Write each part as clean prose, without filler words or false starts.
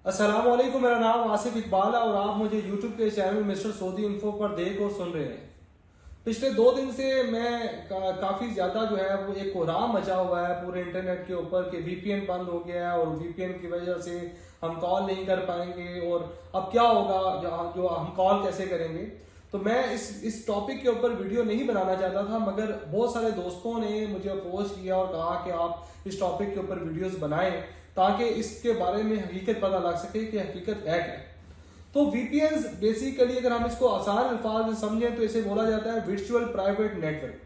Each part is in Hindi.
अस्सलामुअलैकुम, मेरा नाम आसिफ इकबाल है और आप मुझे यूट्यूब के चैनल मिस्टर सऊदी इन्फो पर देख और सुन रहे हैं। पिछले 2 दिन से मैं काफी ज्यादा जो है वो एक कोहराम मचा हुआ है पूरे इंटरनेट के ऊपर कि वीपीएन बंद हो गया है और वीपीएन की वजह से हम कॉल नहीं कर पाएंगे और अब क्या होगा जो हम कॉल कैसे करेंगे। तो मैं इस टॉपिक के ऊपर वीडियो नहीं बनाना चाहता था, मगर बहुत सारे दोस्तों ने मुझे अप्रोच किया और कहा कि आप इस टॉपिक के ऊपर वीडियोस बनाएं ताकि इसके बारे में हकीकत पता लग सके कि हकीकत है क्या। तो वीपीएन बेसिकली अगर हम इसको आसान अल्फाज में समझें तो इसे बोला जाता है वर्चुअल प्राइवेट नेटवर्क।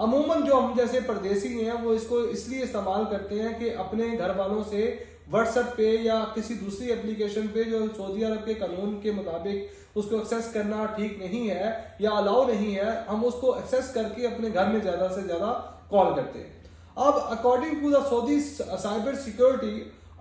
अमूमन जो हम जैसे परदेसी हैं वो इसको इसलिए इस्तेमाल करते हैं कि अपने घर वालों से व्हाट्सएप पे या किसी दूसरी एप्लीकेशन पे जो सऊदी अरब के कानून के मुताबिक उसको एक्सेस करना ठीक नहीं है या अलाउ नहीं है, हम उसको एक्सेस करके अपने घर में ज्यादा से ज्यादा कॉल करते हैं। अब according to the Saudi cyber security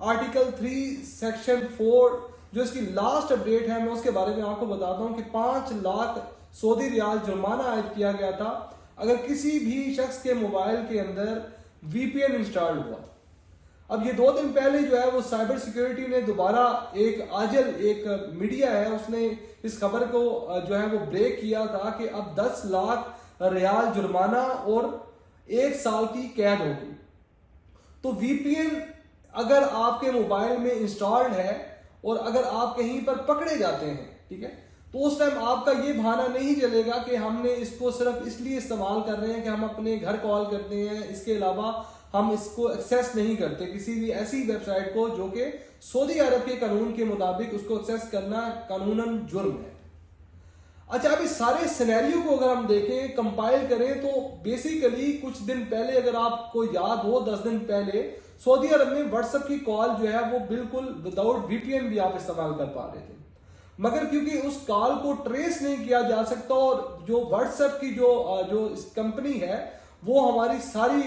article 3 section 4 जो इसकी लास्ट अपडेट है, मैं उसके बारे में आपको बताता हूं कि 5 लाख सऊदी रियाल जुर्माना आयद किया गया था अगर किसी भी शख्स के मोबाइल के अंदर वीपीएन इंस्टॉल हुआ। अब ये 2 दिन पहले जो है वो साइबर सिक्योरिटी ने दोबारा एक मीडिया है उसने इस खबर को जो है वो ब्रेक किया था कि अब 10 लाख रियाल जुर्माना और 1 साल की कैद होगी। तो वीपीएन अगर आपके मोबाइल में इंस्टॉल्ड है और अगर आप कहीं पर पकड़े जाते हैं, ठीक है, तो उस टाइम आपका ये बहाना नहीं चलेगा कि हमने इसको सिर्फ इसलिए इस्तेमाल कर रहे हैं कि हम अपने घर कॉल करते हैं, इसके अलावा हम इसको एक्सेस नहीं करते किसी भी ऐसी वेबसाइट को जो कि सऊदी अरब के कानून के मुताबिक उसको एक्सेस करना कानूनन जुर्म है। अच्छा, अब इस सारे सिनेरियो को अगर हम देखें, कंपाइल करें, तो बेसिकली कुछ दिन पहले अगर आपको याद हो 10 दिन पहले सऊदी अरब में व्हाट्सएप की कॉल जो है वो बिल्कुल विदाउट वीपीएन भी आप इस्तेमाल कर पा रहे थे, मगर क्योंकि उस कॉल को ट्रेस नहीं किया जा सकता और जो व्हाट्सएप की जो कंपनी है वो हमारी सारी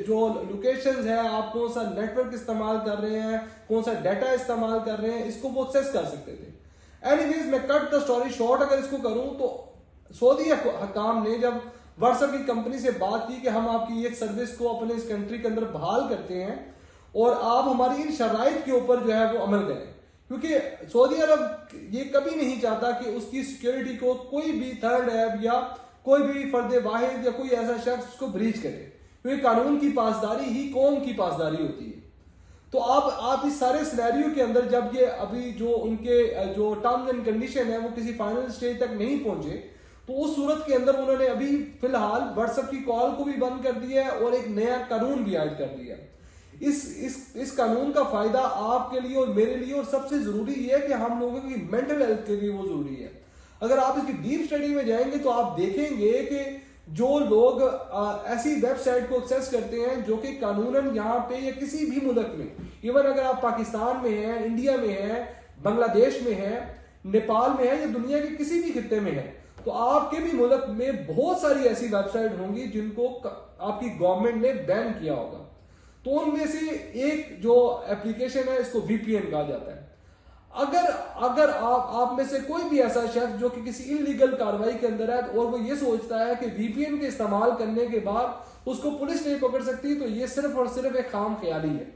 जो लोकेशंस है, आप कौन सा नेटवर्क इस्तेमाल कर रहे हैं, कौन सा डाटा इस्तेमाल कर रहे हैं, इसको वो एक्सेस कर सकते थे। एनीवेज, मैं कट द स्टोरी शॉर्ट अगर इसको करूं तो सऊदी हकाम ने जब व्हाट्सएप की कंपनी से बात की कि हम आपकी ये सर्विस को अपने इस कंट्री के अंदर बहाल करते हैं और आप हमारी इन शराइत के ऊपर जो है वो अमल करें, क्योंकि सऊदी अरब ये कभी नहीं चाहता कि उसकी सिक्योरिटी को कोई भी थर्ड ऐप या कोई भी फर्द वाहिद या कोई ऐसा शख्स उसको ब्रीच करे, क्योंकि कानून की पासदारी ही कौम की पासदारी होती है। तो आप इस सारे सिनेरियो के अंदर जब ये अभी जो उनके जो टर्म्स एंड कंडीशन है वो किसी फाइनल स्टेज तक नहीं पहुंचे, तो उस सूरत के अंदर उन्होंने अभी फिलहाल व्हाट्सएप की कॉल को भी बंद कर दिया है और एक नया कानून भी ऐड कर दिया है। इस कानून का फायदा आपके लिए और मेरे लिए और सबसे जरूरी ये है कि हम लोगों की मेंटल हेल्थ के लिए वो जरूरी है। अगर आप इसकी डीप स्टडी में जाएंगे तो आप देखेंगे कि जो लोग ऐसी वेबसाइट को एक्सेस करते हैं जो कि कानूनन यहाँ पे या किसी भी मुल्क में, इवन अगर आप पाकिस्तान में हैं, इंडिया में हैं, बांग्लादेश में हैं, नेपाल में हैं या दुनिया के किसी भी खित्ते में हैं, तो आपके भी मुल्क में बहुत सारी ऐसी वेबसाइट होंगी जिनको आपकी गवर्नमेंट ने बैन किया होगा। तो उनमें से एक जो एप्लीकेशन है इसको वीपीएन कहा जाता है। अगर आप में से कोई भी ऐसा शख्स जो कि किसी इलीगल कार्रवाई के अंदर है और वो ये सोचता है कि वीपीएन के इस्तेमाल करने के बाद उसको पुलिस नहीं पकड़ सकती, तो ये सिर्फ और सिर्फ एक खाम ख्याली है,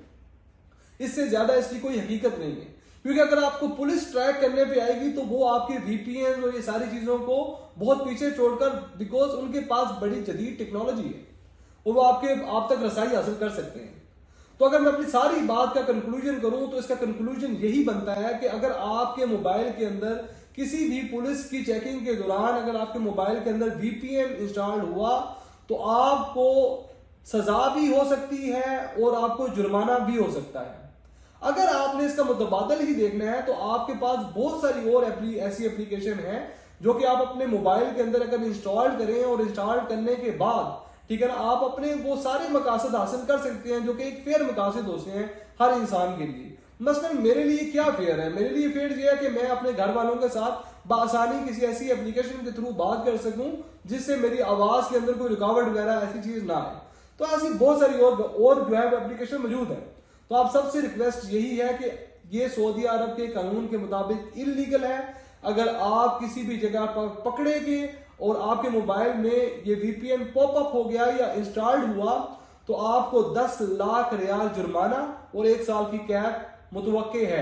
इससे ज्यादा इसकी कोई हकीकत नहीं है। क्योंकि अगर आपको पुलिस ट्रैक करने पे आएगी तो वो आपके वीपीएन और ये सारी चीजों को बहुत पीछे छोड़कर, बिकॉज उनके पास बड़ी जदीद टेक्नोलॉजी है और वो आप तक रसाई हासिल कर सकते हैं। तो अगर मैं अपनी सारी बात का कंक्लूजन करूं तो इसका कंक्लूजन यही बनता है कि अगर आपके मोबाइल के अंदर किसी भी पुलिस की चेकिंग के दौरान अगर आपके मोबाइल के अंदर वीपीएन इंस्टॉल हुआ तो आपको सजा भी हो सकती है और आपको जुर्माना भी हो सकता है। अगर आपने इसका मुतबादल ही देखना है तो आपके पास बहुत सारी और ऐसी एप्लीकेशन है जो कि आप अपने मोबाइल के अंदर अगर इंस्टॉल करें और इंस्टॉल करने के बाद, ठीक है ना, आप अपने वो सारे मकासद हासिल कर सकते हैं जो कि एक फेयर मकासद होते हैं हर इंसान के लिए। मसलन मेरे लिए क्या फेयर है? मेरे लिए फेयर ये है कि मैं अपने घर वालों के साथ बआसानी किसी ऐसी एप्लीकेशन के थ्रू बात कर सकूं जिससे मेरी आवाज के अंदर कोई रुकावट वगैरह ऐसी चीज ना आए। तो ऐसी बहुत सारी और जो है वो एप्लीकेशन मौजूद है। तो आप सबसे रिक्वेस्ट यही है कि ये सऊदी अरब के कानून के मुताबिक इलीगल है। अगर आप किसी भी जगह पर पकड़े गए और आपके मोबाइल में ये वीपीएन पॉपअप हो गया या इंस्टॉल्ड हुआ तो आपको 10 लाख रियाल जुर्माना और 1 साल की कैद मुतवक्के है।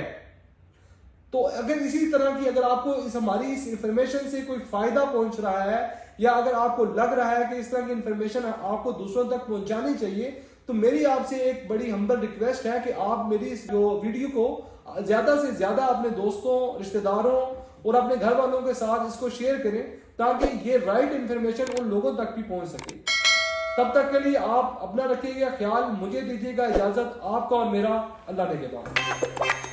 तो अगर इसी तरह की अगर आपको हमारी इस इंफॉर्मेशन से कोई फायदा पहुंच रहा है, या अगर आपको लग रहा है कि इस तरह की इंफॉर्मेशन आपको दूसरों तक पहुंचानी चाहिए, तो मेरी आपसे एक बड़ी हम्बल रिक्वेस्ट है कि आप मेरी इस जो वीडियो को ज्यादा से ज्यादा अपने दोस्तों, रिश्तेदारों और अपने घर वालों के साथ इसको शेयर करें, ताकि ये राइट इंफॉर्मेशन उन लोगों तक भी पहुंच सके। तब तक के लिए आप अपना रखिएगा ख्याल, मुझे दीजिएगा इजाजत। आपका और मेरा अल्लाह ने के बाद।